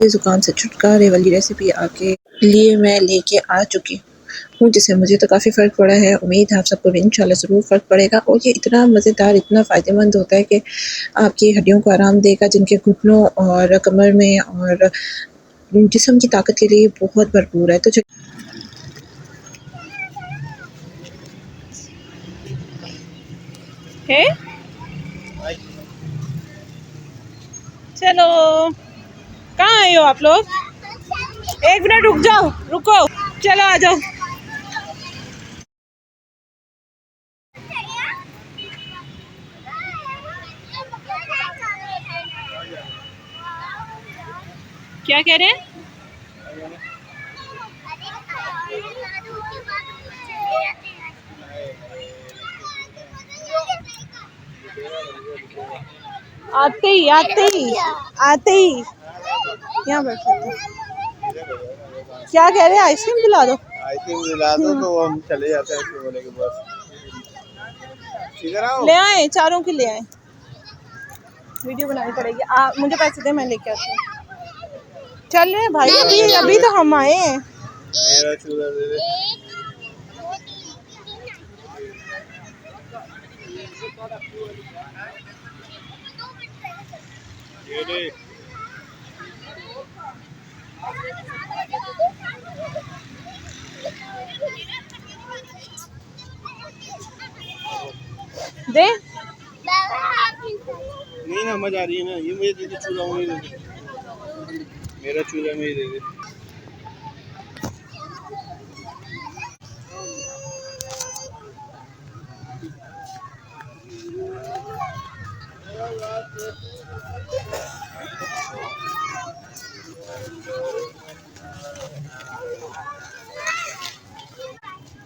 ज़ुकाम से छुटकारे वाली रेसिपी आपके लिए मैं लेके आ चुकी हूँ, जिससे मुझे तो काफ़ी फ़र्क पड़ा है। उम्मीद है आप सबको भी इंशाल्लाह ज़रूर फ़र्क पड़ेगा। और ये इतना मज़ेदार, इतना फ़ायदेमंद होता है कि आपकी हड्डियों को आराम देगा, जिनके घुटनों और कमर में और जिस्म की ताकत के लिए बहुत भरपूर है। तो है चलो, कहाँ आए हो आप लोग? एक मिनट रुक जाओ, रुको, चलो आ जाओ। क्या कह रहे हैं? आते ही यहाँ बैठो। क्या कह रहे हैं? आइसक्रीम दिला दो। आइसक्रीम दिला दो तो हम चले जाते हैं बोले के बस। ले आए, चारों की ले आए। वीडियो बनानी पड़ेगी। मुझे पैसे दे, मैं लेके आती हूँ। चल रहे भाई, अभी तो हम आए हैं। मेरा चूल्हा दे दे। ये दे। दे नहीं ना, मजा आ रही है ना। ये मुझे दे दे, चूल्हा मुझे दे दे। मेरा चूल्हा मुझे दे दे।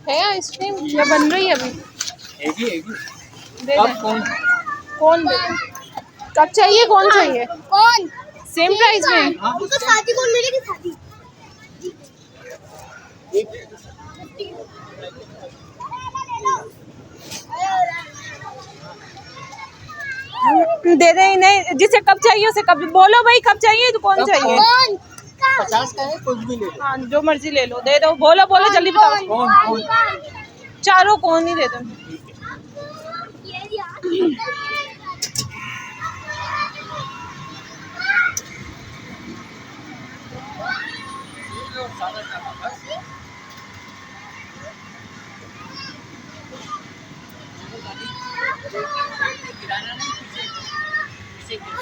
है आइसक्रीम या बन रही है अभी? एक ही दे अब दे। कौन दे दे। कब चाहिए? कौन चाहिए? कौन? सेम प्राइस में? उनको शादी कौन मिलेगी? शादी दे दे इन्हें, जिसे कब चाहिए उसे कब बोलो भाई, कब चाहिए तो कौन चाहिए? कौन? 50 का है, कुछ भी ले लो। हाँ, जो मर्जी ले लो, दे दो। बोलो बोलो, जल्दी बताओ। कौन कौन? चारों कौन ही दे दो।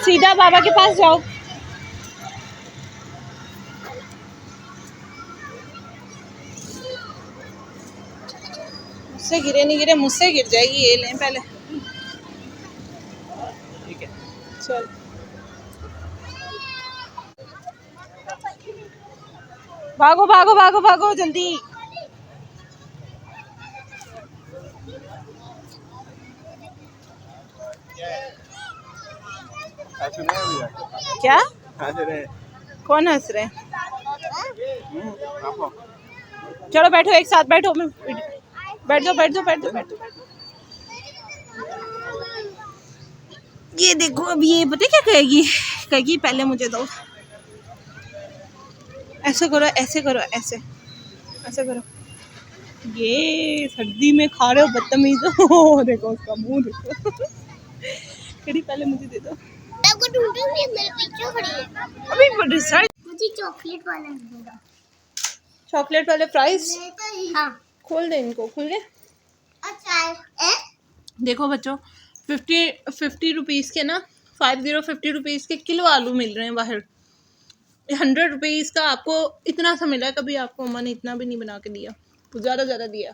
सीधा बाबा के पास जाओ। मुझसे गिरे नहीं गिरे, मुझसे गिर जाएगी। ये लें पहले। ठीक है, चल भागो भागो भागो भागो जल्दी। क्या? हंस रहे। कौन हंस रहे हैं? आपको चलो बैठो, एक साथ बैठो। बैठ जाओ बैठ जाओ बैठ जाओ बैठ जाओ। ये देखो, अब ये पता क्या कहेगी? कहेगी पहले मुझे दो। ऐसे करो, ऐसे करो, ऐसे ऐसे करो। ये सर्दी में खा रहे हो बदतमीज। देखो उसका मुंह देखो। कड़ी पहले मुझे दे दो। आपको ढूंढूंगी, मेरे पीछे खड़ी है। अभी रिजल्ट। मुझे चॉकलेट वाला मिलेगा। चॉकलेट वाले फ्राइज हाँ। खोल दे, इनको खोल दे। अच्छा है। देखो बच्चों, 50 रुपीज़ के ना, 50 रुपीज़ के किलो आलू मिल रहे हैं बाहर। 100 रुपीज़ का आपको इतना सा मिला है। कभी आपको अम्मा ने इतना भी नहीं बना के दिया, तो ज़्यादा दिया।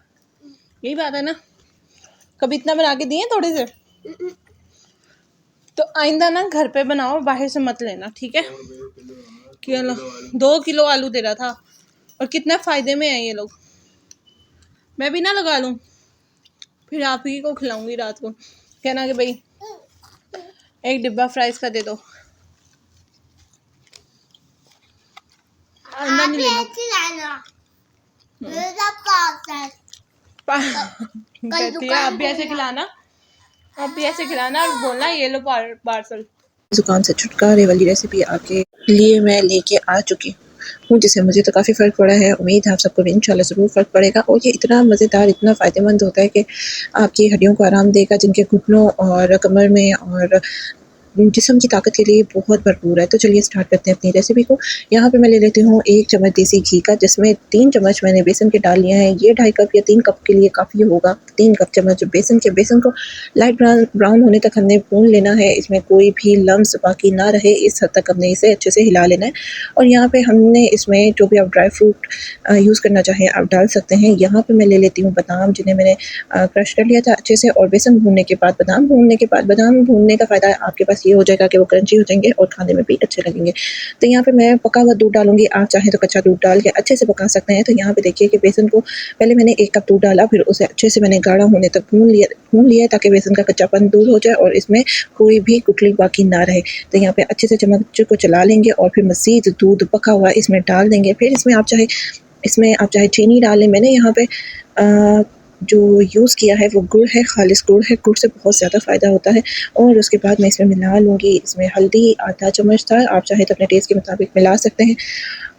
यही बात है ना, कभी इतना बना के दिए थोड़े से। तो आइंदा ना घर पे बनाओ, बाहर से मत लेना, ठीक है? 2 किलो आलू दे रहा था। और कितना फ़ायदे में है ये लोग। मैं भी ना लगा लूँ, फिर आप ही को खिलाऊंगी रात को। कहना कि भाई एक डिब्बा फ्राइज का दे दो। अंदर नहीं लेना। कहती है आप भी ऐसे खिलाना, आप भी ऐसे खिलाना और बोलना ये लो पार्सल। ज़ुकाम से छुटकारे वाली रेसिपी आपके लिए मैं लेके आ चुकी हूँ, जिससे मुझे तो काफ़ी फ़र्क पड़ा है। उम्मीद है आप सबको भी इंशाल्लाह ज़रूर फ़र्क पड़ेगा और ये इतना मज़ेदार, इतना फ़ायदेमंद होता है कि आपकी हड्डियों को आराम देगा, जिनके घुटनों और कमर में और जिस्म की ताकत के लिए बहुत भरपूर है। तो चलिए स्टार्ट करते हैं अपनी रेसिपी को। यहाँ पे मैं ले लेती हूँ 1 चम्मच देसी घी का, जिसमें 3 चम्मच मैंने बेसन के डाल लिए हैं। ये 2.5 कप या 3 कप के लिए काफ़ी होगा। 3 कप चम्मच बेसन को लाइट ब्राउन होने तक हमने भून लेना है। इसमें कोई भी लम्स बाकी ना रहे, इस हद तक हमने इसे अच्छे से हिला लेना है। और यहाँ पे हमने इसमें जो भी आप ड्राई फ्रूट यूज़ करना चाहें आप डाल सकते हैं। यहाँ पे मैं ले लेती हूँ बादाम, जिन्हें मैंने क्रश कर लिया था अच्छे से। और बेसन भूनने के बाद बादाम भूनने का फ़ायदा आपके पास ये हो जाएगा कि वो क्रंची हो जाएंगे और खाने में भी अच्छे लगेंगे। तो यहाँ पे मैं पका हुआ दूध डालूंगी, आप चाहें तो कच्चा दूध डाल के अच्छे से पका सकते हैं। तो यहाँ पे देखिए कि बेसन को पहले मैंने 1 कप दूध डाला, फिर उसे अच्छे से मैंने गाढ़ा होने तक भून लिया ताकि बेसन का कच्चापन दूर हो जाए और इसमें कोई भी गुठली बाकी ना रहे। तो यहाँ पे अच्छे से चम्मच को चला लेंगे और फिर मज़ीद दूध पका हुआ इसमें डाल देंगे। फिर इसमें आप चाहे चीनी डाल लें। मैंने यहाँ पे जो यूज़ किया है वो गुड़ है, खालिस गुड़ है। गुड़ से बहुत ज़्यादा फ़ायदा होता है। और उसके बाद मैं इसमें मिला लूँगी, इसमें हल्दी आधा चम्मच था, आप चाहे तो अपने टेस्ट के मुताबिक मिला सकते हैं।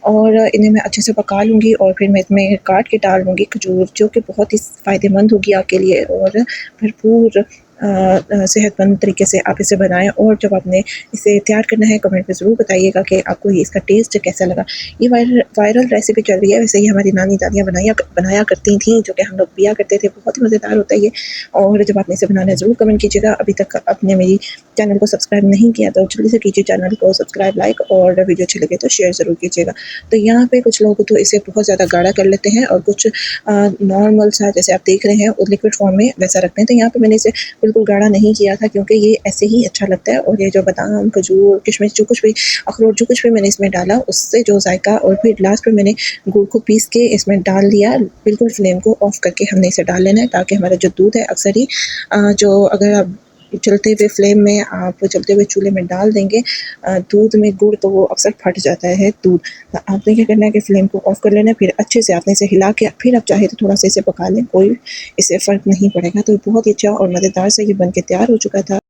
और इन्हें मैं अच्छे से पका लूँगी और फिर मैं इसमें काट के डाल लूँगी खजूर, जो कि बहुत ही फ़ायदेमंद होगी आपके लिए और भरपूर सेहतमंद तरीके से आप इसे बनाएं। और जब आपने इसे तैयार करना है कमेंट में ज़रूर बताइएगा कि आपको ये इसका टेस्ट कैसा लगा। ये वायरल रेसिपी चल रही है, वैसे ही हमारी नानी दादियाँ बनाया करती थी, जो कि हम लोग पिया करते थे। बहुत ही मज़ेदार होता है ये। और जब आपने इसे बनाना है ज़रूर कमेंट कीजिएगा। अभी तक आपने मेरी चैनल को सब्सक्राइब नहीं किया तो जल्दी से कीजिए चैनल को सब्सक्राइब, लाइक, और वीडियो अच्छी लगे तो शेयर ज़रूर कीजिएगा। तो यहाँ पे कुछ लोग तो इसे बहुत ज़्यादा गाढ़ा कर लेते हैं और कुछ नॉर्मल सा, जैसे आप देख रहे हैं, और लिक्विड फॉर्म में वैसा रखते हैं। तो यहाँ पे मैंने इसे बिल्कुल गाढ़ा नहीं किया था, क्योंकि ये ऐसे ही अच्छा लगता है। और ये जो बादाम, खजूर, किशमिश, जो कुछ भी अखरोट, जो कुछ भी मैंने इसमें डाला, उससे जो जायका, और फिर लास्ट में मैंने गुड़ को पीस के इसमें डाल दिया। बिल्कुल फ्लेम को ऑफ करके हमने इसे डाल लेना है, ताकि हमारा जो दूध है, अक्सर ही जो अगर आप चलते हुए फ्लेम में, आप चलते हुए चूल्हे में डाल देंगे दूध में गुड़, तो वो अक्सर फट जाता है दूध। तो आपने क्या करना है कि फ्लेम को ऑफ कर लेना है, फिर अच्छे से आपने इसे हिला के, फिर आप चाहे तो थोड़ा सा इसे पका लें, कोई इससे फ़र्क नहीं पड़ेगा। तो बहुत ही अच्छा और मज़ेदार से ये बन के तैयार हो चुका था।